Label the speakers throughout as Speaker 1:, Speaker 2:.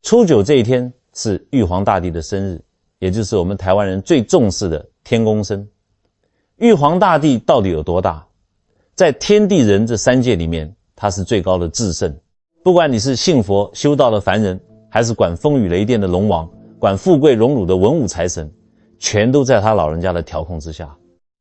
Speaker 1: 初九这一天是玉皇大帝的生日，也就是我们台湾人最重视的天公生。玉皇大帝到底有多大？在天地人这三界里面，他是最高的至圣。不管你是信佛修道的凡人，还是管风雨雷电的龙王，管富贵荣辱的文武财神，全都在他老人家的调控之下。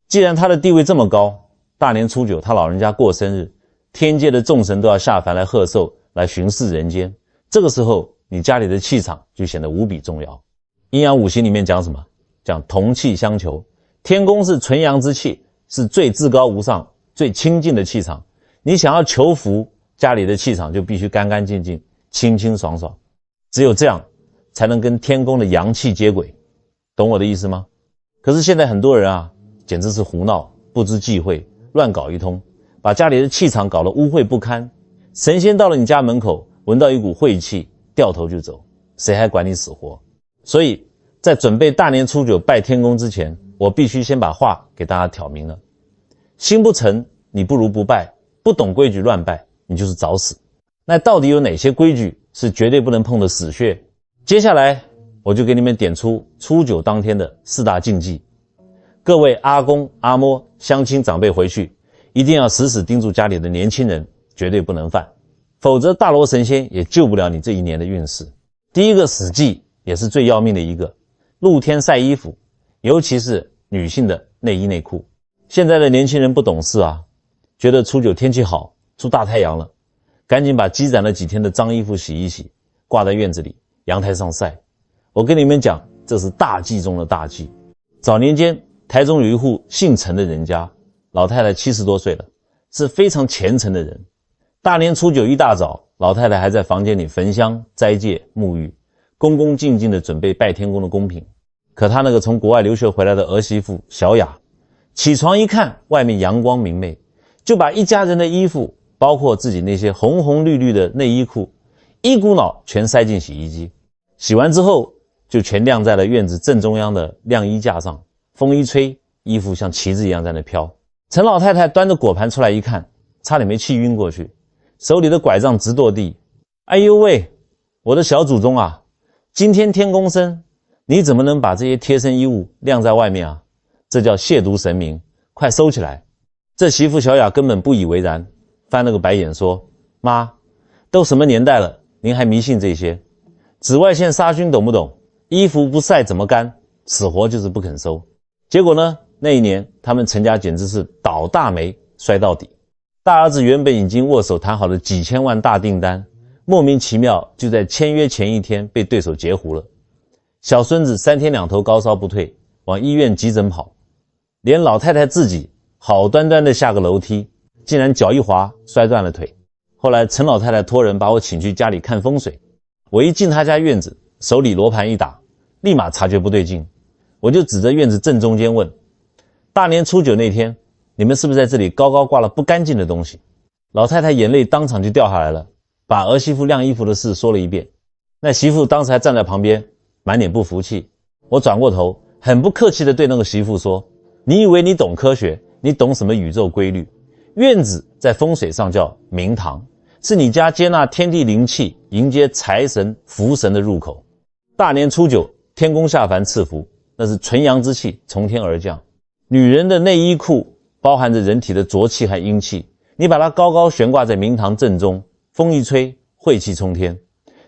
Speaker 1: 既然他的地位这么高，大年初九他老人家过生日，天界的众神都要下凡来贺寿，来巡视人间。这个时候你家里的气场就显得无比重要。阴阳五行里面讲什么？讲同气相求。天宫是纯阳之气，是最至高无上最清净的气场。你想要求福，家里的气场就必须干干净净清清爽爽，只有这样才能跟天宫的阳气接轨。懂我的意思吗？可是现在很多人啊，简直是胡闹，不知忌讳，乱搞一通，把家里的气场搞得污秽不堪。神仙到了你家门口，闻到一股晦气，掉头就走，谁还管你死活？所以在准备大年初九拜天公之前，我必须先把话给大家挑明了。心不诚，你不如不拜，不懂规矩乱拜，你就是找死。那到底有哪些规矩是绝对不能碰的死穴？接下来我就给你们点出初九当天的4大禁忌。各位阿公阿嬷乡亲长辈回去一定要死死盯住家里的年轻人，绝对不能犯，否则大罗神仙也救不了你这一年的运势。第一个死忌，也是最要命的一个，露天晒衣服，尤其是女性的内衣内裤。现在的年轻人不懂事啊，觉得初九天气好，出大太阳了，赶紧把积攒了几天的脏衣服洗一洗，挂在院子里阳台上晒。我跟你们讲，这是大忌中的大忌。早年间台中有一户姓陈的人家，老太太70多岁了，是非常虔诚的人。大年初九一大早，老太太还在房间里焚香斋戒沐浴，恭恭敬敬地准备拜天公的贡品。可她那个从国外留学回来的儿媳妇小雅，起床一看外面阳光明媚，就把一家人的衣服，包括自己那些红红绿绿的内衣裤，一股脑全塞进洗衣机。洗完之后就全晾在了院子正中央的晾衣架上，风一吹，衣服像旗子一样在那飘。陈老太太端着果盘出来一看，差点没气晕过去，手里的拐杖直跺地。哎呦喂，我的小祖宗啊，今天天公生，你怎么能把这些贴身衣物晾在外面啊？这叫亵渎神明，快收起来。这媳妇小雅根本不以为然，翻了个白眼说，妈，都什么年代了，您还迷信这些？紫外线杀菌懂不懂？衣服不晒怎么干？死活就是不肯收。结果呢，那一年他们陈家简直是倒大霉摔到底。大儿子原本已经握手谈好了几千万大订单，莫名其妙就在签约前一天被对手截胡了。小孙子3天2头高烧不退，往医院急诊跑，连老太太自己好端端的下个楼梯，竟然脚一滑摔断了腿。后来陈老太太托人把我请去家里看风水，我一进她家院子，手里罗盘一打，立马察觉不对劲。我就指着院子正中间问，大年初九那天，你们是不是在这里高高挂了不干净的东西？老太太眼泪当场就掉下来了，把儿媳妇晾衣服的事说了一遍。那媳妇当时还站在旁边，满脸不服气。我转过头，很不客气地对那个媳妇说，你以为你懂科学，你懂什么宇宙规律？院子在风水上叫明堂，是你家接纳天地灵气，迎接财神福神的入口。大年初九天公下凡赐福，那是纯阳之气从天而降。女人的内衣裤包含着人体的浊气和阴气，你把它高高悬挂在明堂正中，风一吹，晦气冲天。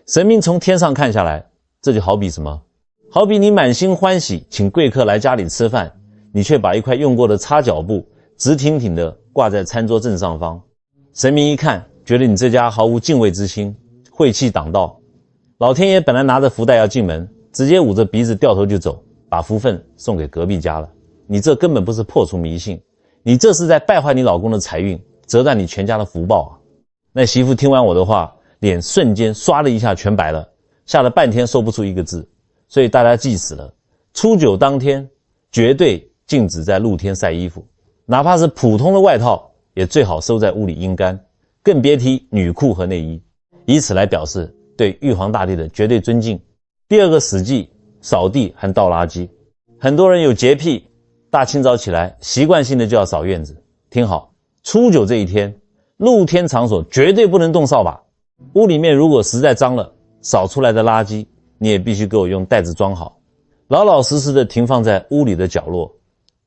Speaker 1: 神明从天上看下来，这就好比什么？好比你满心欢喜请贵客来家里吃饭，你却把一块用过的擦脚布直挺挺地挂在餐桌正上方。神明一看，觉得你这家毫无敬畏之心，晦气挡道。老天爷本来拿着福袋要进门，直接捂着鼻子掉头就走，把福分送给隔壁家了。你这根本不是破除迷信，你这是在败坏你老公的财运，折断你全家的福报啊！那媳妇听完我的话，脸瞬间刷了一下全白了，吓了半天说不出一个字。所以大家记死了，初九当天绝对禁止在露天晒衣服，哪怕是普通的外套也最好收在屋里阴干，更别提女裤和内衣，以此来表示对玉皇大帝的绝对尊敬。第二个死忌，扫地和倒垃圾。很多人有洁癖，大清早起来习惯性的就要扫院子。听好，初九这一天，露天场所绝对不能动扫把。屋里面如果实在脏了，扫出来的垃圾，你也必须给我用袋子装好，老老实实的停放在屋里的角落，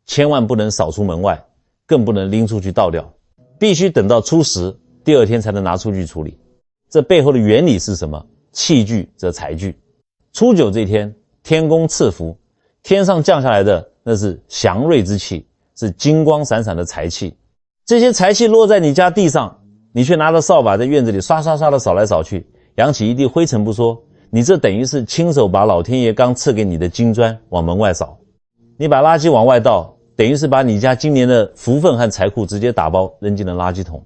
Speaker 1: 千万不能扫出门外，更不能拎出去倒掉，必须等到初10，第2天才能拿出去处理。这背后的原理是什么？器具则财具。初9这天，天公赐福，天上降下来的那是祥瑞之气，是金光闪闪的财气。这些财气落在你家地上，你却拿着扫把在院子里刷刷刷的扫来扫去，扬起一地灰尘不说，你这等于是亲手把老天爷刚赐给你的金砖往门外扫。你把垃圾往外倒，等于是把你家今年的福分和财库直接打包扔进了垃圾桶。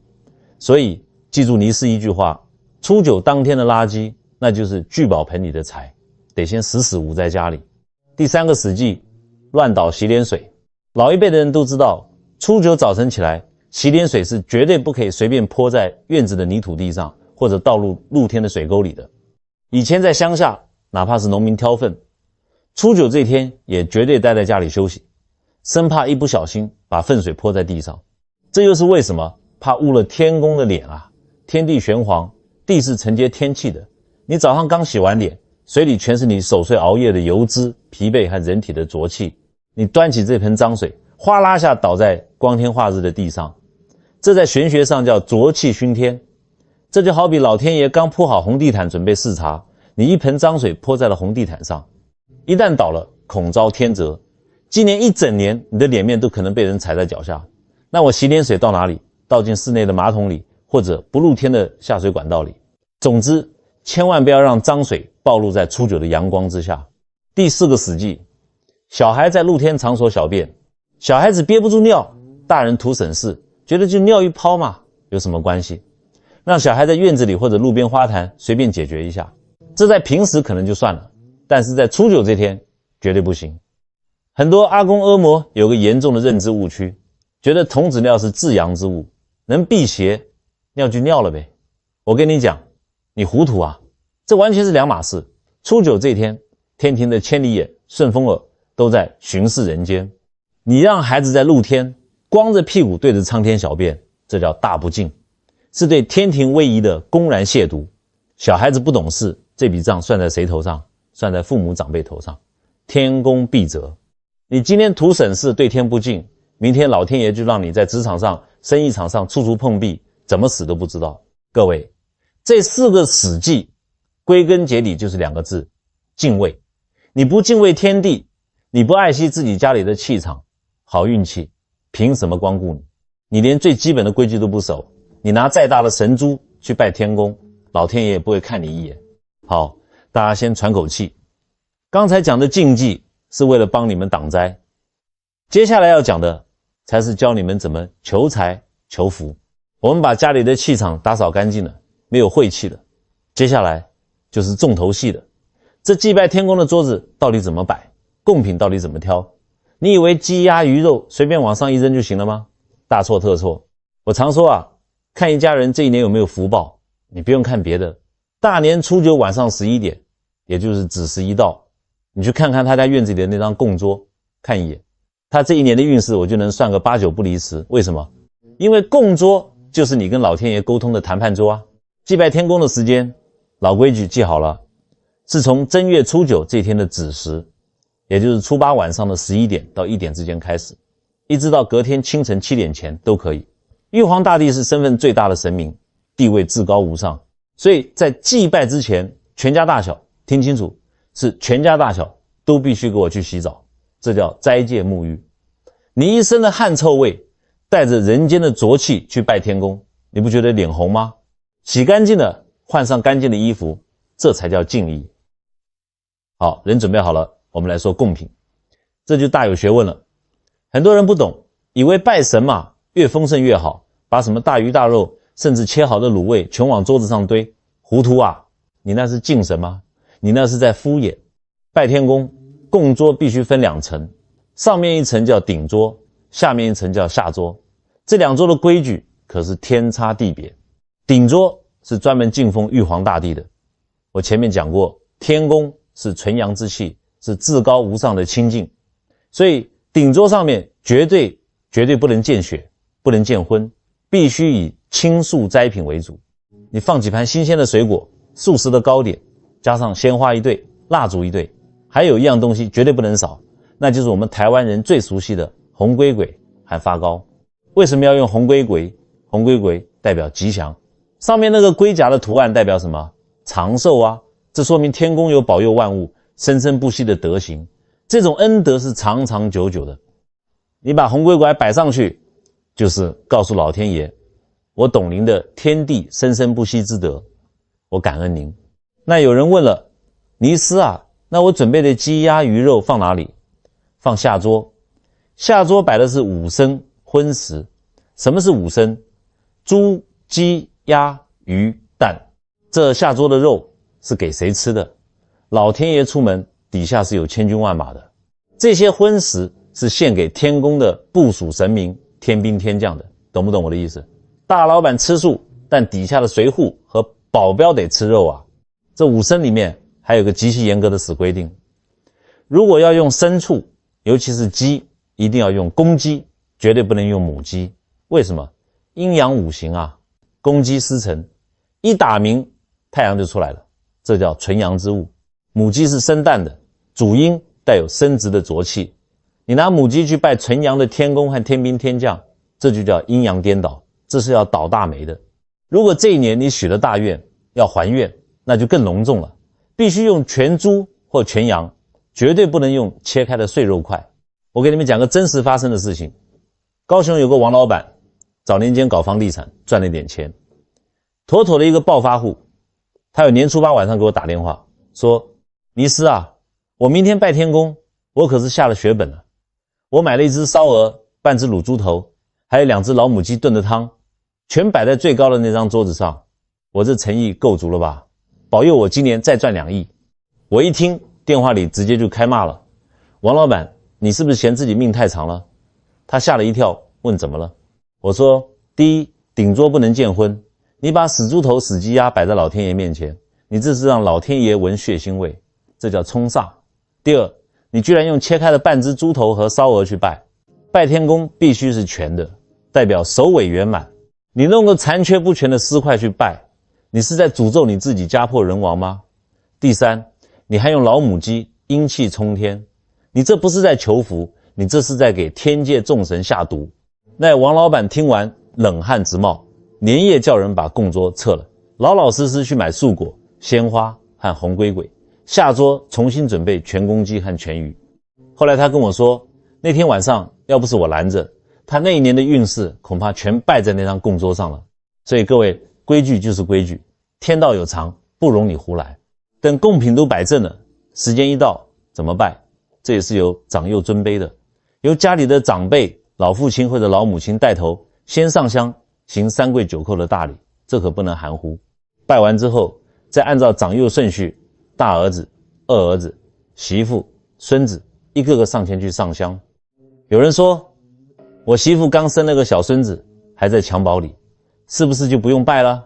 Speaker 1: 所以记住尼氏一句话，初9当天的垃圾，那就是聚宝盆里的财，得先死死捂在家里。第3个死忌，乱倒洗脸水。老一辈的人都知道，初9早晨起来，洗脸水是绝对不可以随便泼在院子的泥土地上，或者倒入露天的水沟里的。以前在乡下，哪怕是农民挑粪，初9这天也绝对待在家里休息，生怕一不小心把粪水泼在地上。这又是为什么？怕污了天公的脸啊！天地玄黄，地是承接天气的。你早上刚洗完脸，水里全是你守岁熬夜的油脂、疲惫和人体的浊气。你端起这盆脏水，哗啦下倒在光天化日的地上，这在玄学上叫浊气熏天。这就好比老天爷刚铺好红地毯准备视察，你一盆脏水泼在了红地毯上，一旦倒了，恐遭天责。今年一整年，你的脸面都可能被人踩在脚下。那我洗脸水到哪里？倒进室内的马桶里，或者不露天的下水管道里。总之，千万不要让脏水暴露在初9的阳光之下。第4个死忌，小孩在露天场所小便，小孩子憋不住尿，大人图省事，觉得就尿一泡嘛，有什么关系？让小孩在院子里或者路边花坛随便解决一下，这在平时可能就算了，但是在初9这天绝对不行。很多阿公阿嬷有个严重的认知误区，觉得童子尿是至阳之物，能辟邪，尿就尿了呗。我跟你讲，你糊涂啊，这完全是两码事。初9这天，天庭的千里眼、顺风耳都在巡视人间，你让孩子在露天光着屁股对着苍天小便，这叫大不敬，是对天庭威仪的公然亵渎。小孩子不懂事，这笔账算在谁头上？算在父母长辈头上，天公必责。你今天图省事，对天不敬，明天老天爷就让你在职场上、生意场上处处碰壁，怎么死都不知道。各位，这4个死忌归根结底就是2个字：敬畏。你不敬畏天地，你不爱惜自己家里的气场，好运气凭什么光顾你？你连最基本的规矩都不守，你拿再大的神珠去拜天公，老天爷也不会看你一眼。好，大家先喘口气。刚才讲的禁忌是为了帮你们挡灾，接下来要讲的才是教你们怎么求财求福。我们把家里的气场打扫干净了，没有晦气了，接下来就是重头戏了。这祭拜天公的桌子到底怎么摆？贡品到底怎么挑？你以为鸡鸭鱼肉随便往上一扔就行了吗？大错特错。我常说啊，看一家人这一年有没有福报，你不用看别的。大年初9晚上11点，也就是子时一到，你去看看他家院子里的那张供桌，看一眼，他这一年的运势我就能算个8、9不离10。为什么？因为供桌就是你跟老天爷沟通的谈判桌啊。祭拜天公的时间，老规矩记好了，是从正月初9这天的子时，也就是初8晚上的11点到1点之间开始，一直到隔天清晨7点前都可以。玉皇大帝是身份最大的神明，地位至高无上，所以在祭拜之前，全家大小，听清楚，是全家大小都必须给我去洗澡，这叫斋戒沐浴。你一身的汗臭味，带着人间的浊气去拜天公，你不觉得脸红吗？洗干净了，换上干净的衣服，这才叫敬意。好，人准备好了，我们来说贡品，这就大有学问了。很多人不懂，以为拜神嘛，越丰盛越好，把什么大鱼大肉甚至切好的卤味全往桌子上堆，糊涂啊！你那是敬神吗？你那是在敷衍。拜天公，供桌必须分2层，上面一层叫顶桌，下面一层叫下桌。这2桌的规矩可是天差地别。顶桌是专门敬奉玉皇大帝的，我前面讲过，天公是纯阳之气，是至高无上的清净，所以顶桌上面绝对不能见血，不能见荤，必须以清素斋品为主。你放几盘新鲜的水果，素食的糕点，加上鲜花一对，蜡烛一对，还有一样东西绝对不能少，那就是我们台湾人最熟悉的红龟簋和发糕。为什么要用红龟簋？红龟簋代表吉祥，上面那个龟甲的图案代表什么？长寿啊，这说明天公有保佑万物生生不息的德行，这种恩德是长长久久的。你把红龟簋摆上去，就是告诉老天爷，我懂您的天地生生不息之德，我感恩您。那有人问了，尼斯啊，那我准备的鸡鸭鱼肉放哪里？放下桌。下桌摆的是五牲荤食。什么是五牲？猪、鸡、鸭、鱼、蛋。这下桌的肉是给谁吃的？老天爷出门，底下是有千军万马的。这些荤食是献给天公的部属神明、天兵天将的，懂不懂我的意思？大老板吃素，但底下的随扈和保镖得吃肉啊。这五牲里面还有个极其严格的死规定，如果要用牲畜，尤其是鸡，一定要用公鸡，绝对不能用母鸡。为什么？阴阳五行啊，公鸡司晨，一打鸣太阳就出来了，这叫纯阳之物。母鸡是生蛋的，主阴带有生殖的浊气，你拿母鸡去拜纯阳的天公和天兵天将，这就叫阴阳颠倒，这是要倒大霉的。如果这一年你许了大愿要还愿，那就更隆重了，必须用全猪或全羊，绝对不能用切开的碎肉块。我给你们讲个真实发生的事情。高雄有个王老板，早年间搞房地产赚了点钱，妥妥的一个暴发户。他有年初8晚上给我打电话说，尼斯啊，我明天拜天公，我可是下了血本了。我买了一只烧鹅，半只卤猪头，还有2只老母鸡炖的汤，全摆在最高的那张桌子上。我这诚意够足了吧？保佑我今年再赚2亿。我一听，电话里直接就开骂了，王老板，你是不是嫌自己命太长了？他吓了一跳，问怎么了？我说，第一，顶桌不能见荤，你把死猪头死鸡鸭摆在老天爷面前，你这是让老天爷闻血腥味，这叫冲煞。第二，你居然用切开的半只猪头和烧鹅去拜，拜天公必须是全的，代表首尾圆满。你弄个残缺不全的尸块去拜，你是在诅咒你自己家破人亡吗？第三，你还用老母鸡，阴气冲天，你这不是在求福，你这是在给天界众神下毒。那王老板听完冷汗直冒，连夜叫人把供桌撤了，老老实实去买素果、鲜花和红龟簋，下桌重新准备全公鸡和全鱼。后来他跟我说，那天晚上要不是我拦着，他那一年的运势恐怕全败在那张供桌上了。所以各位，规矩就是规矩，天道有常，不容你胡来。等贡品都摆正了，时间一到，怎么拜？这也是由长幼尊卑的，由家里的长辈、老父亲或者老母亲带头，先上香，行3跪9叩的大礼，这可不能含糊。拜完之后，再按照长幼顺序，大儿子、二儿子、媳妇、孙子，一个个上前去上香。有人说，我媳妇刚生了个小孙子，还在襁褓里，是不是就不用拜了？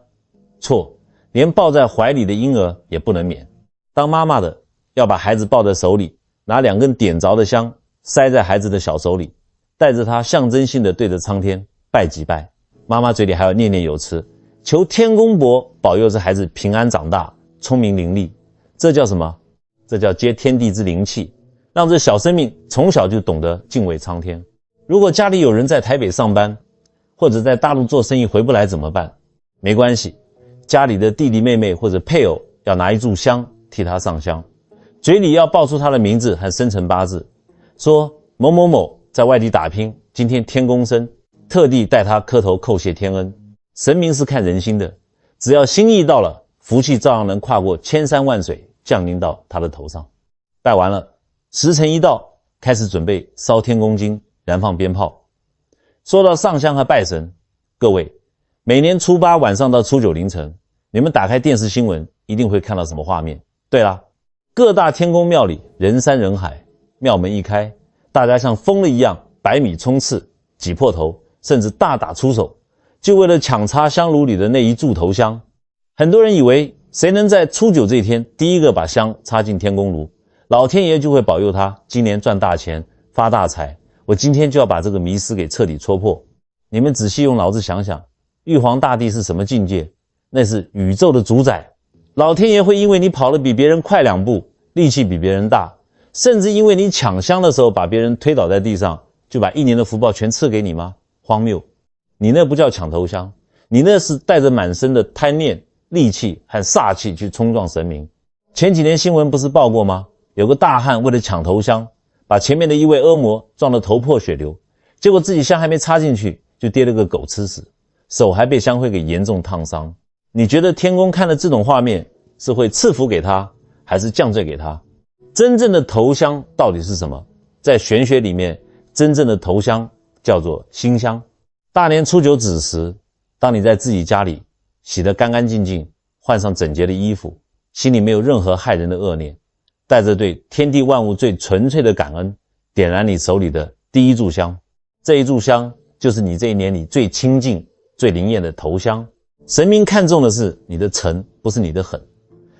Speaker 1: 错，连抱在怀里的婴儿也不能免。当妈妈的要把孩子抱在手里，拿2根点着的香塞在孩子的小手里，带着他象征性的对着苍天拜几拜。妈妈嘴里还要念念有词，求天公伯保佑这孩子平安长大，聪明伶俐。这叫什么？这叫接天地之灵气，让这小生命从小就懂得敬畏苍天。如果家里有人在台北上班，或者在大陆做生意回不来怎么办？没关系，家里的弟弟妹妹或者配偶要拿一炷香替他上香，嘴里要报出他的名字和生辰八字，说某某某在外地打拼，今天天公生，特地带他磕头叩谢天恩。神明是看人心的，只要心意到了，福气照样能跨过千山万水降临到他的头上。拜完了，时辰一到，开始准备烧天公金，燃放鞭炮。说到上香和拜神，各位，每年初8晚上到初9凌晨，你们打开电视新闻一定会看到什么画面？对啦，各大天公庙里人山人海，庙门一开，大家像疯了一样百米冲刺，挤破头，甚至大打出手，就为了抢插香炉里的那一柱头香。很多人以为谁能在初9这一天第一个把香插进天公炉，老天爷就会保佑他今年赚大钱发大财。我今天就要把这个迷思给彻底戳破。你们仔细用脑子想想，玉皇大帝是什么境界？那是宇宙的主宰，老天爷会因为你跑得比别人快2步，力气比别人大，甚至因为你抢香的时候把别人推倒在地上，就把1年的福报全赐给你吗？荒谬！你那不叫抢头香，你那是带着满身的贪念、戾气和煞气去冲撞神明。前几年新闻不是报过吗？有个大汉为了抢头香，把前面的一位恶魔撞得头破血流，结果自己香还没插进去，就跌了个狗吃屎，手还被香灰给严重烫伤。你觉得天公看了这种画面是会赐福给他，还是降罪给他？真正的头香到底是什么？在玄学里面，真正的头香叫做心香。大年初9子时，当你在自己家里洗得干干净净，换上整洁的衣服，心里没有任何害人的恶念，带着对天地万物最纯粹的感恩，点燃你手里的第一炷香。这一炷香就是你这一年里最清净、最灵验的头香。神明看重的是你的诚，不是你的狠。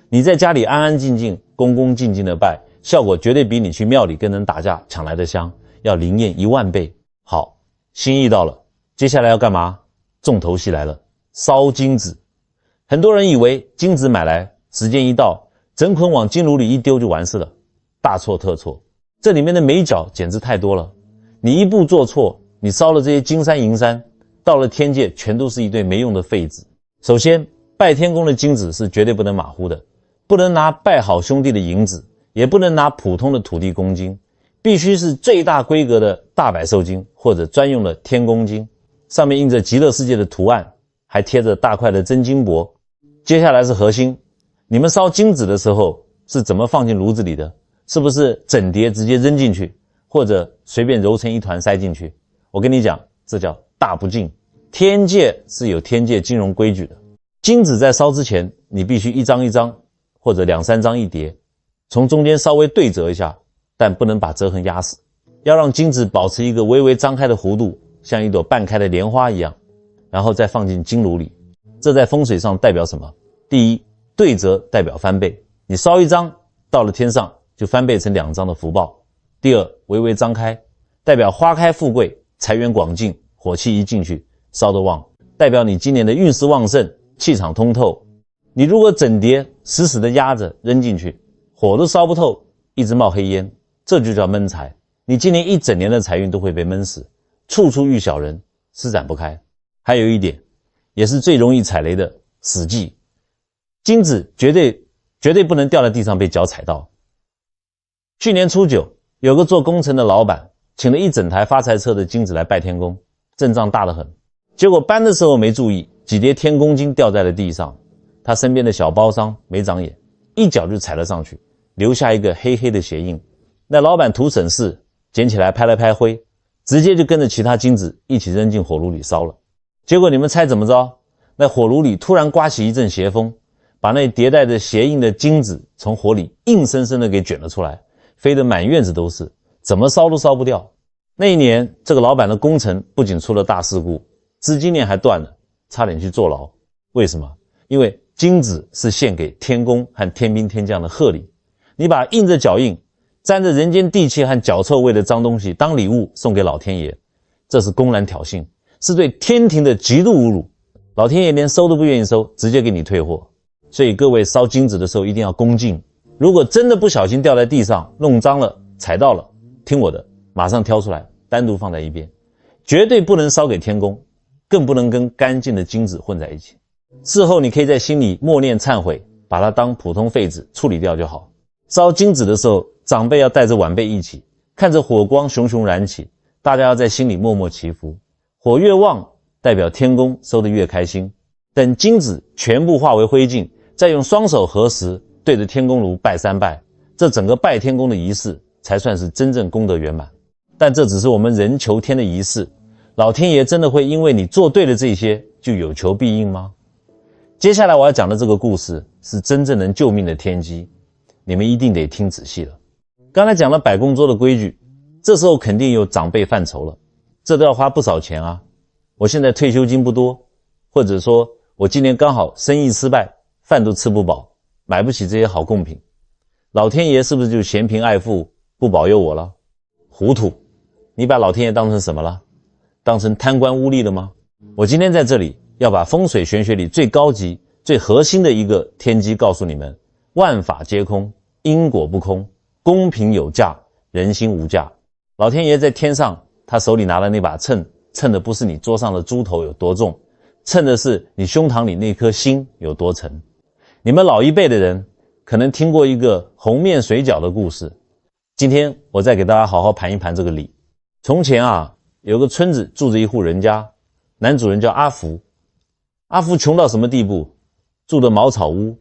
Speaker 1: 你在家里安安静静、恭恭敬敬的拜，效果绝对比你去庙里跟人打架抢来的香要灵验10000倍。好，心意到了，接下来要干嘛？重头戏来了，烧金子。很多人以为金子买来，时间一到，整捆往金炉里一丢就完事了，大错特错。这里面的美角简直太多了。你一步做错，你烧了这些金山银山，到了天界全都是一堆没用的废纸。首先，拜天公的金子是绝对不能马虎的，不能拿拜好兄弟的银子，也不能拿普通的土地公金，必须是最大规格的大百寿金或者专用的天公金，上面印着极乐世界的图案，还贴着大块的真金箔。接下来是核心，你们烧金子的时候是怎么放进炉子里的？是不是整叠直接扔进去，或者随便揉成一团塞进去？我跟你讲，这叫大不敬。天界是有天界金融规矩的，金子在烧之前，你必须一张一张或者2、3张一叠，从中间稍微对折一下，但不能把折痕压死，要让金子保持一个微微张开的弧度，像一朵半开的莲花一样，然后再放进金炉里。这在风水上代表什么？第一，对折代表翻倍，你烧1张到了天上就翻倍成2张的福报。第二，微微张开，代表花开富贵，财源广进，火气一进去烧得旺，代表你今年的运势旺盛，气场通透。你如果整叠死死的压着扔进去，火都烧不透，一直冒黑烟，这就叫闷财。你今年一整年的财运都会被闷死，处处遇小人，施展不开。还有一点，也是最容易踩雷的死忌，金子绝对不能掉在地上被脚踩到。去年初9，有个做工程的老板请了一整台发财车的金子来拜天公，阵仗大得很。结果搬的时候没注意，几叠天公金掉在了地上，他身边的小包商没长眼，一脚就踩了上去，留下一个黑黑的鞋印。那老板图省事，捡起来拍了拍灰，直接就跟着其他金子一起扔进火炉里烧了。结果你们猜怎么着？那火炉里突然刮起一阵邪风，把那叠带着鞋印的金子从火里硬生生的给卷了出来，飞得满院子都是，怎么烧都烧不掉。那一年，这个老板的工程不仅出了大事故，资金链还断了，差点去坐牢。为什么？因为金子是献给天公和天兵天将的贺礼，你把印着脚印、沾着人间地气和脚臭味的脏东西当礼物送给老天爷，这是公然挑衅，是对天庭的极度侮辱。老天爷连收都不愿意收，直接给你退货。所以各位烧金子的时候一定要恭敬，如果真的不小心掉在地上，弄脏了，踩到了，听我的，马上挑出来，单独放在一边，绝对不能烧给天公，更不能跟干净的金子混在一起。事后你可以在心里默念忏悔，把它当普通废纸处理掉就好。烧金子的时候，长辈要带着晚辈一起，看着火光熊熊燃起，大家要在心里默默祈福，火越旺，代表天公收得越开心。等金子全部化为灰烬，再用双手合十，对着天公炉拜3拜，这整个拜天公的仪式才算是真正功德圆满。但这只是我们人求天的仪式，老天爷真的会因为你做对了这些就有求必应吗？接下来我要讲的这个故事是真正能救命的天机，你们一定得听仔细了。刚才讲了摆供桌的规矩，这时候肯定有长辈犯愁了，这都要花不少钱啊。我现在退休金不多，或者说我今年刚好生意失败，饭都吃不饱，买不起这些好贡品，老天爷是不是就嫌贫爱富，不保佑我了？糊涂，你把老天爷当成什么了？当成贪官污吏了吗？我今天在这里要把风水玄学里最高级、最核心的一个天机告诉你们：万法皆空，因果不空，公平有价，人心无价。老天爷在天上，他手里拿的那把秤，称的不是你桌上的猪头有多重，称的是你胸膛里那颗心有多沉。你们老一辈的人可能听过一个红面水饺的故事，今天我再给大家好好盘一盘这个理。从前啊，有个村子住着一户人家，男主人叫阿福。阿福穷到什么地步？住的茅草屋，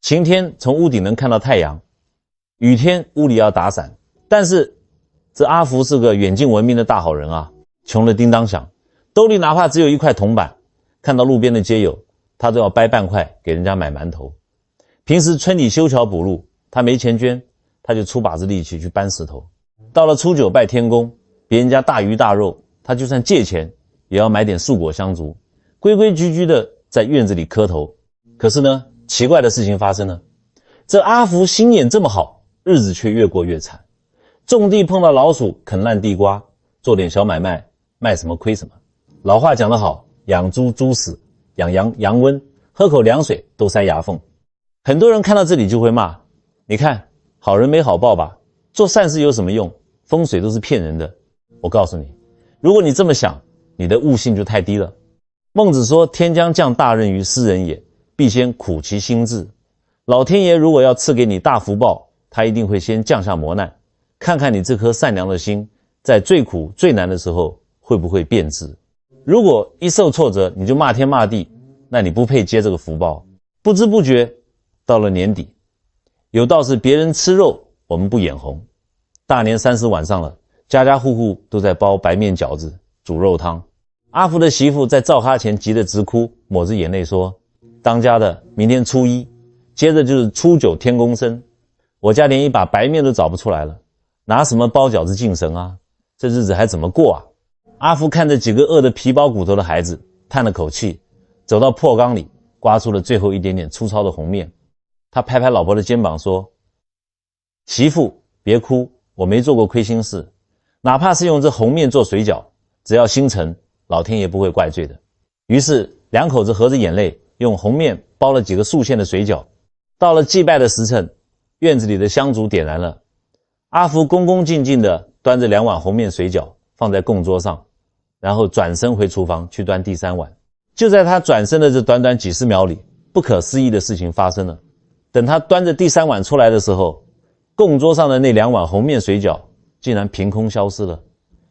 Speaker 1: 晴天从屋顶能看到太阳，雨天屋里要打伞。但是这阿福是个远近闻名的大好人啊，穷得叮当响，兜里哪怕只有一块铜板，看到路边的街友，他都要掰半块给人家买馒头。平时村里修桥补路，他没钱捐，他就出把子力气去搬石头。到了初九拜天公，别人家大鱼大肉，他就算借钱也要买点素果香烛，规规矩矩的在院子里磕头。可是呢，奇怪的事情发生了，这阿福心眼这么好，日子却越过越惨。种地碰到老鼠啃烂地瓜，做点小买卖，卖什么亏什么。老话讲得好，养猪猪死，养羊羊瘟，喝口凉水都塞牙缝。很多人看到这里就会骂，你看好人没好报吧，做善事有什么用，风水都是骗人的。我告诉你，如果你这么想，你的悟性就太低了。孟子说，天将降大任于斯人也，必先苦其心志。老天爷如果要赐给你大福报，他一定会先降下磨难，看看你这颗善良的心在最苦最难的时候会不会变质。如果一受挫折你就骂天骂地，那你不配接这个福报。不知不觉到了年底，有道是别人吃肉我们不眼红，大年30晚上了，家家户户都在包白面饺子煮肉汤。阿福的媳妇在灶咖前急得直哭，抹着眼泪说，当家的明天初一，接着就是初9天公生，我家连一把白面都找不出来了，拿什么包饺子敬神啊，这日子还怎么过啊。阿福看着几个饿得皮包骨头的孩子，叹了口气，走到破缸里刮出了最后一点点粗糙的红面。他拍拍老婆的肩膀说，媳妇别哭，我没做过亏心事，哪怕是用这红面做水饺，只要心诚，老天爷不会怪罪的。于是两口子合着眼泪，用红面包了几个素馅的水饺。到了祭拜的时辰，院子里的香烛点燃了，阿福恭恭敬敬地端着2碗红面水饺放在供桌上，然后转身回厨房去端第3碗。就在他转身的这短短几十秒里，不可思议的事情发生了。等他端着第3碗出来的时候，供桌上的那2碗红面水饺竟然凭空消失了，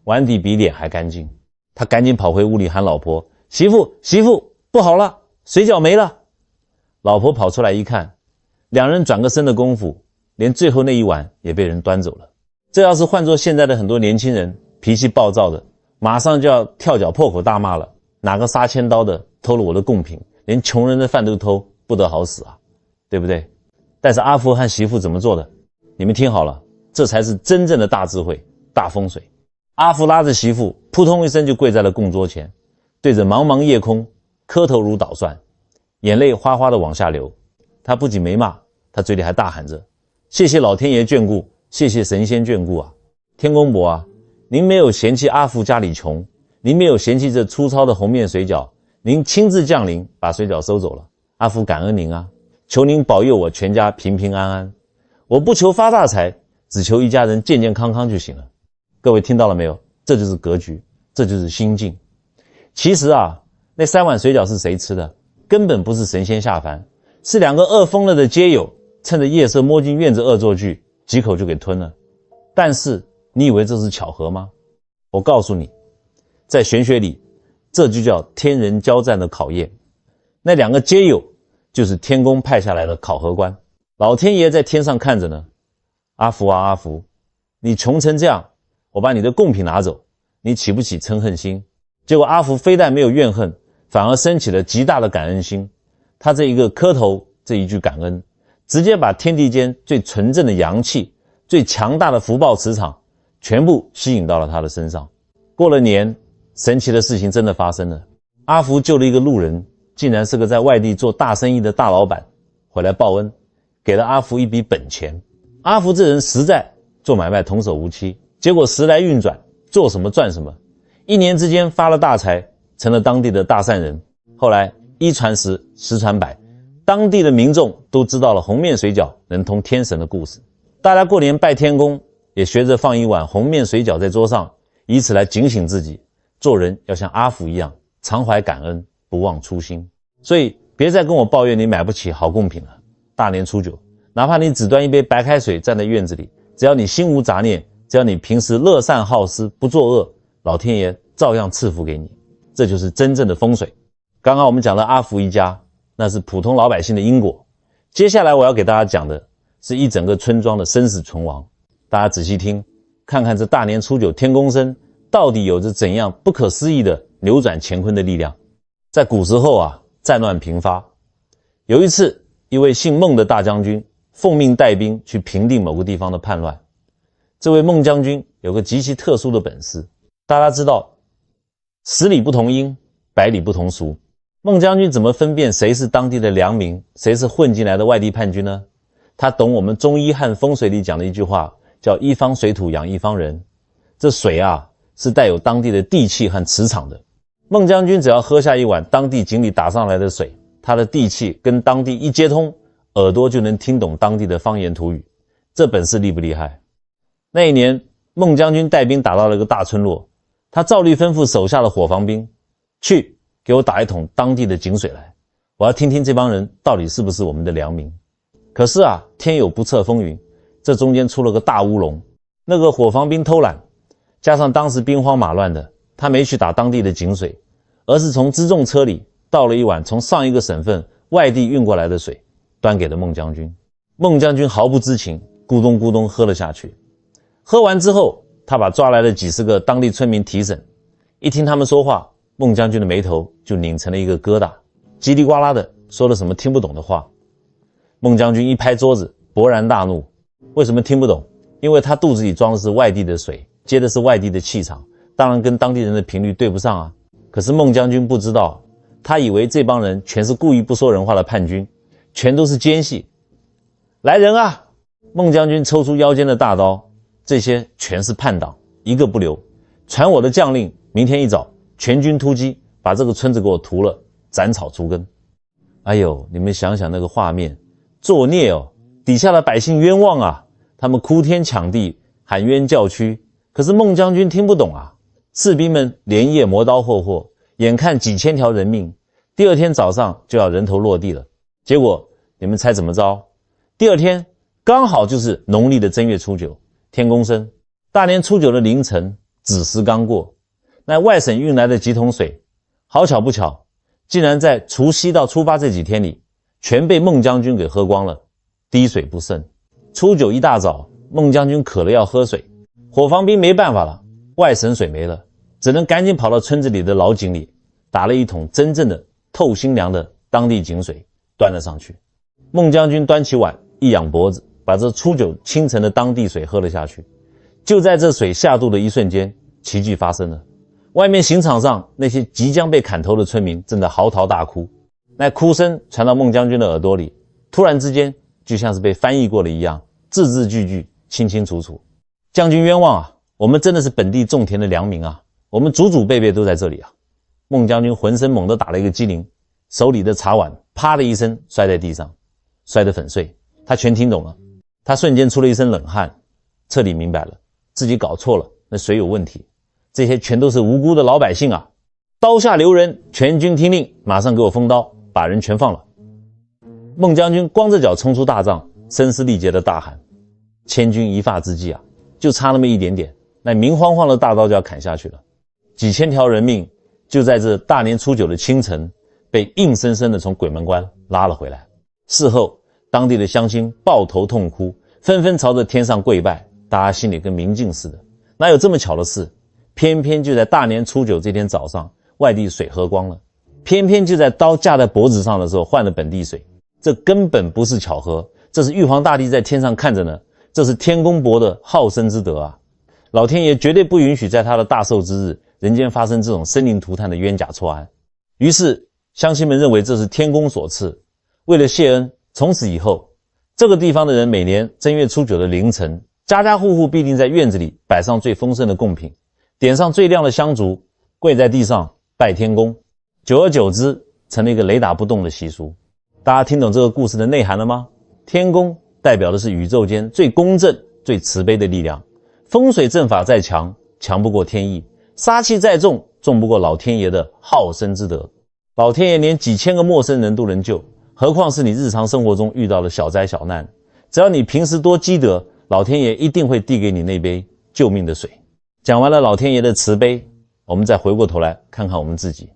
Speaker 1: 碗底比脸还干净。他赶紧跑回屋里喊老婆，媳妇不好了，水饺没了。老婆跑出来一看，两人转个身的功夫，连最后那一碗也被人端走了。这要是换作现在的很多年轻人，脾气暴躁的，马上就要跳脚破口大骂了，哪个杀千刀的偷了我的贡品，连穷人的饭都偷，不得好死啊，对不对？但是阿福和媳妇怎么做的？你们听好了，这才是真正的大智慧、大风水。阿福拉着媳妇扑通一声就跪在了供桌前，对着茫茫夜空磕头如捣蒜，眼泪哗哗的往下流。他不仅没骂，他嘴里还大喊着，谢谢老天爷眷顾，谢谢神仙眷顾啊，天公伯啊，您没有嫌弃阿福家里穷，您没有嫌弃这粗糙的红面水饺，您亲自降临把水饺收走了，阿福感恩您啊，求您保佑我全家平平安安，我不求发大财，只求一家人健健康康就行了。各位听到了没有？这就是格局，这就是心境。其实啊，那3碗水饺是谁吃的？根本不是神仙下凡，是2个饿疯了的街友趁着夜色摸进院子恶作剧，几口就给吞了。但是你以为这是巧合吗？我告诉你，在玄学里，这就叫天人交战的考验。那2个街友就是天公派下来的考核官，老天爷在天上看着呢。阿福啊阿福，你穷成这样，我把你的贡品拿走，你起不起嗔恨心？结果阿福非但没有怨恨，反而升起了极大的感恩心。他这一个磕头，这一句感恩，直接把天地间最纯正的阳气、最强大的福报磁场全部吸引到了他的身上。过了年，神奇的事情真的发生了。阿福救了一个路人，竟然是个在外地做大生意的大老板，回来报恩，给了阿福一笔本钱。阿福这人实在，做买卖童叟无欺，结果时来运转，做什么赚什么，1年之间发了大财，成了当地的大善人。后来一传十，十传百，当地的民众都知道了红面水饺能通天神的故事。大家过年拜天公，也学着放一碗红面水饺在桌上，以此来警醒自己，做人要像阿福一样，常怀感恩，不忘初心。所以别再跟我抱怨你买不起好贡品了。大年初九，哪怕你只端一杯白开水站在院子里，只要你心无杂念，只要你平时乐善好施，不作恶，老天爷照样赐福给你。这就是真正的风水。刚刚我们讲了阿福一家，那是普通老百姓的因果。接下来我要给大家讲的是一整个村庄的生死存亡。大家仔细听，看看这大年初九天公生到底有着怎样不可思议的扭转乾坤的力量。在古时候啊，战乱频发，有一次一位姓孟的大将军奉命带兵去平定某个地方的叛乱。这位孟将军有个极其特殊的本事，大家知道十里不同音，百里不同俗。孟将军怎么分辨谁是当地的良民，谁是混进来的外地叛军呢？他懂我们中医和风水里讲的一句话，叫一方水土养一方人。这水啊，是带有当地的地气和磁场的。孟将军只要喝下一碗当地井里打上来的水，他的地气跟当地一接通，耳朵就能听懂当地的方言土语。这本事厉不厉害？那一年，孟将军带兵打到了一个大村落，他照例吩咐手下的伙房兵，去给我打一桶当地的井水来，我要听听这帮人到底是不是我们的良民。可是啊，天有不测风云，这中间出了个大乌龙。那个伙房兵偷懒，加上当时兵荒马乱的，他没去打当地的井水，而是从辎重车里倒了一碗从上一个省份外地运过来的水，端给了孟将军。孟将军毫不知情，咕咚咕咚喝了下去。喝完之后，他把抓来的几十个当地村民提审，一听他们说话，孟将军的眉头就拧成了一个疙瘩，叽里呱啦的说了什么听不懂的话。孟将军一拍桌子，勃然大怒。为什么听不懂？因为他肚子里装的是外地的水，接的是外地的气场，当然跟当地人的频率对不上啊。可是孟将军不知道，他以为这帮人全是故意不说人话的叛军，全都是奸细。来人啊！孟将军抽出腰间的大刀，这些全是叛党，一个不留。传我的将令，明天一早全军突击，把这个村子给我屠了，斩草除根。哎呦，你们想想那个画面，作孽哦，底下的百姓冤枉啊，他们哭天抢地，喊冤叫屈。可是孟将军听不懂啊，士兵们连夜磨刀霍霍，眼看几千条人命，第二天早上就要人头落地了。结果你们猜怎么着？第二天刚好就是农历的正月初九，天公生。大年初九的凌晨，子时刚过，那外省运来的几桶水，好巧不巧，竟然在除夕到初八这几天里，全被孟将军给喝光了，滴水不剩。初九一大早，孟将军渴了要喝水，伙房兵没办法了，外省水没了，只能赶紧跑到村子里的老井里，打了一桶真正的透心凉的当地井水，端了上去。孟将军端起碗，一仰脖子，把这初九清晨的当地水喝了下去。就在这水下肚的一瞬间，奇迹发生了。外面刑场上那些即将被砍头的村民正在嚎啕大哭，那哭声传到孟将军的耳朵里，突然之间就像是被翻译过了一样，字字句句清清楚楚。将军冤枉啊，我们真的是本地种田的良民啊，我们祖祖辈辈都在这里啊。孟将军浑身猛地打了一个激灵，手里的茶碗啪的一声摔在地上，摔得粉碎。他全听懂了，他瞬间出了一身冷汗，彻底明白了自己搞错了，那水有问题，这些全都是无辜的老百姓啊！刀下留人，全军听令，马上给我封刀，把人全放了。孟将军光着脚冲出大帐，声嘶力竭地大喊：千钧一发之际啊，就差那么一点点，那明晃晃的大刀就要砍下去了。几千条人命就在这大年初九的清晨，被硬生生地从鬼门关拉了回来。事后，当地的乡亲抱头痛哭，纷纷朝着天上跪拜，大家心里跟明镜似的。哪有这么巧的事？偏偏就在大年初九这天早上，外地水喝光了，偏偏就在刀架在脖子上的时候换了本地水。这根本不是巧合，这是玉皇大帝在天上看着呢，这是天公伯的好生之德啊！老天爷绝对不允许在他的大寿之日，人间发生这种生灵涂炭的冤假错案。于是乡亲们认为这是天公所赐，为了谢恩，从此以后，这个地方的人每年正月初九的凌晨，家家户户必定在院子里摆上最丰盛的贡品，点上最亮的香烛，跪在地上拜天公。久而久之，成了一个雷打不动的习俗。大家听懂这个故事的内涵了吗？天宫代表的是宇宙间最公正、最慈悲的力量。风水阵法再强，强不过天意；杀气再重，重不过老天爷的好生之德。老天爷连几千个陌生人都能救，何况是你日常生活中遇到的小灾小难。只要你平时多积德，老天爷一定会递给你那杯救命的水。讲完了老天爷的慈悲，我们再回过头来看看我们自己。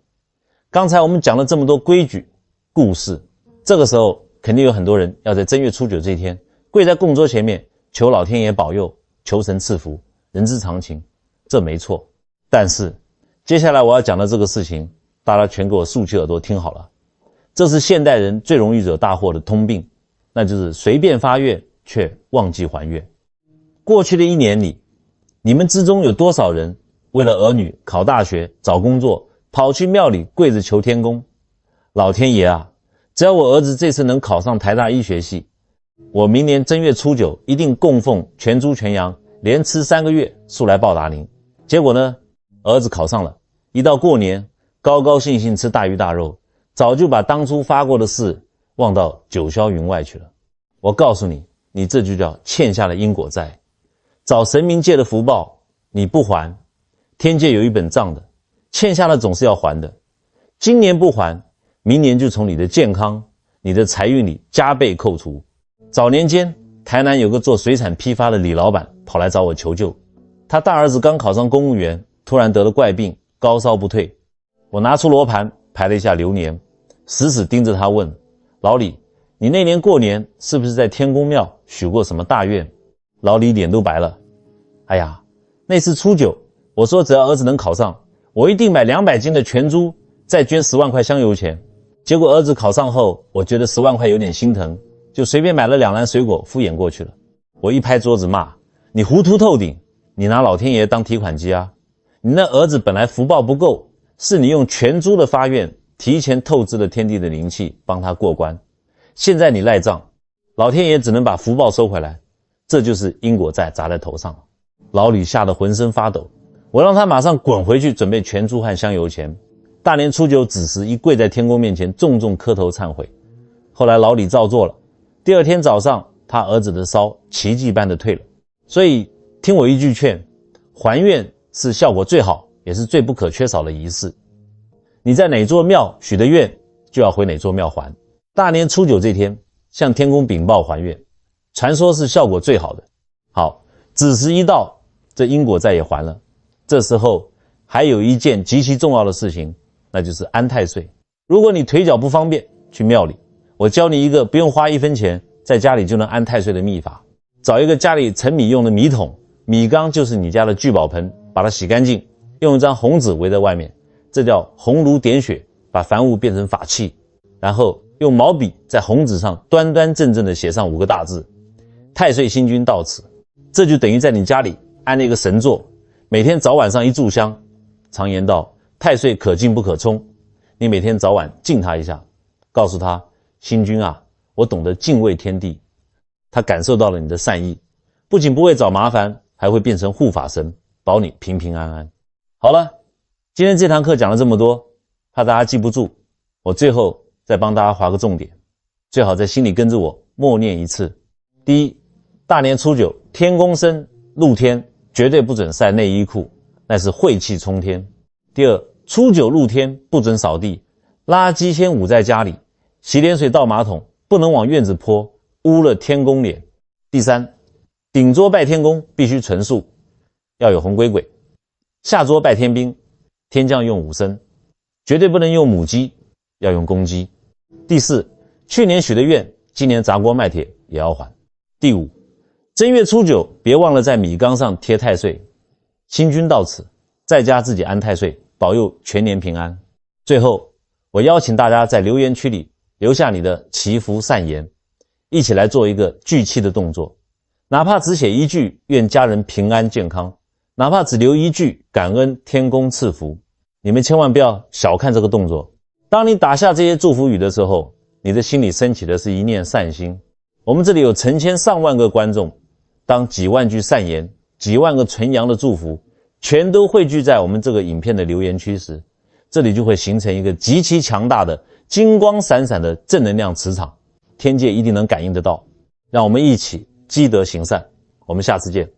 Speaker 1: 刚才我们讲了这么多规矩故事，这个时候肯定有很多人要在正月初九这一天跪在供桌前面求老天爷保佑，求神赐福，人之常情，这没错。但是接下来我要讲的这个事情，大家全给我竖起耳朵听好了。这是现代人最容易惹大祸的通病，那就是随便发愿却忘记还愿。过去的一年里，你们之中有多少人为了儿女考大学、找工作，跑去庙里跪着求天公？老天爷啊，只要我儿子这次能考上台大医学系，我明年正月初九一定供奉全猪全羊，连吃3个月，速来报答您。结果呢，儿子考上了，一到过年，高高兴兴吃大鱼大肉，早就把当初发过的誓忘到九霄云外去了。我告诉你，你这就叫欠下了因果债。找神明借的福报，你不还，天界有一本账的，欠下了总是要还的。今年不还，明年就从你的健康、你的财运里加倍扣除。早年间，台南有个做水产批发的李老板跑来找我求救，他大儿子刚考上公务员，突然得了怪病，高烧不退。我拿出罗盘排了一下流年，死死盯着他问：老李，你那年过年是不是在天公庙许过什么大愿？老李脸都白了。哎呀，那次初九，我说只要儿子能考上，我一定买200斤的全猪，再捐10万块香油钱。结果儿子考上后，我觉得10万块有点心疼，就随便买了2篮水果敷衍过去了。我一拍桌子骂：你糊涂透顶，你拿老天爷当提款机啊！你那儿子本来福报不够，是你用全猪的发愿提前透支了天地的灵气帮他过关，现在你赖账，老天爷只能把福报收回来，这就是因果债砸在头上。老李吓得浑身发抖，我让他马上滚回去准备全猪和香油钱。大年初九子时一跪在天公面前重重磕头忏悔。后来老李照做了，第二天早上他儿子的烧奇迹般的退了。所以听我一句劝，还愿是效果最好也是最不可缺少的仪式。你在哪座庙许的愿，就要回哪座庙还。大年初九这天向天公禀报还愿，传说是效果最好的。好，子时一到，这因果债也还了。这时候还有一件极其重要的事情，那就是安太岁。如果你腿脚不方便去庙里，我教你一个不用花1分钱在家里就能安太岁的秘法。找一个家里盛米用的米桶，米缸就是你家的聚宝盆，把它洗干净，用一张红纸围在外面，这叫红炉点血，把凡物变成法器。然后用毛笔在红纸上端端正正地写上5个大字：太岁星君到此。这就等于在你家里安了一个神座，每天早晚上一炷香。常言道，太岁可敬不可冲，你每天早晚敬他一下，告诉他：星君啊，我懂得敬畏天地。他感受到了你的善意，不仅不会找麻烦，还会变成护法神，保你平平安安。好了，今天这堂课讲了这么多，怕大家记不住，我最后再帮大家划个重点，最好在心里跟着我默念一次。第一，大年初九天公生，露天绝对不准晒内衣裤，那是晦气冲天。第二，初九露天不准扫地，垃圾先捂在家里，洗脸水倒马桶不能往院子泼，污了天公脸。第三，顶桌拜天公必须纯素，要有红龟鬼。下桌拜天兵，天将用5牲，绝对不能用母鸡，要用公鸡。第四，去年许的愿，今年砸锅卖铁也要还。第五，正月初九别忘了在米缸上贴太岁。星君到此，在家自己安太岁，保佑全年平安。最后，我邀请大家在留言区里留下你的祈福善言，一起来做一个聚气的动作。哪怕只写一句愿家人平安健康，哪怕只留一句感恩天公赐福，你们千万不要小看这个动作。当你打下这些祝福语的时候，你的心里升起的是一念善心。我们这里有成千上万个观众，当几万句善言、几万个纯阳的祝福全都汇聚在我们这个影片的留言区时，这里就会形成一个极其强大的金光闪闪的正能量磁场，天界一定能感应得到。让我们一起积德行善，我们下次见。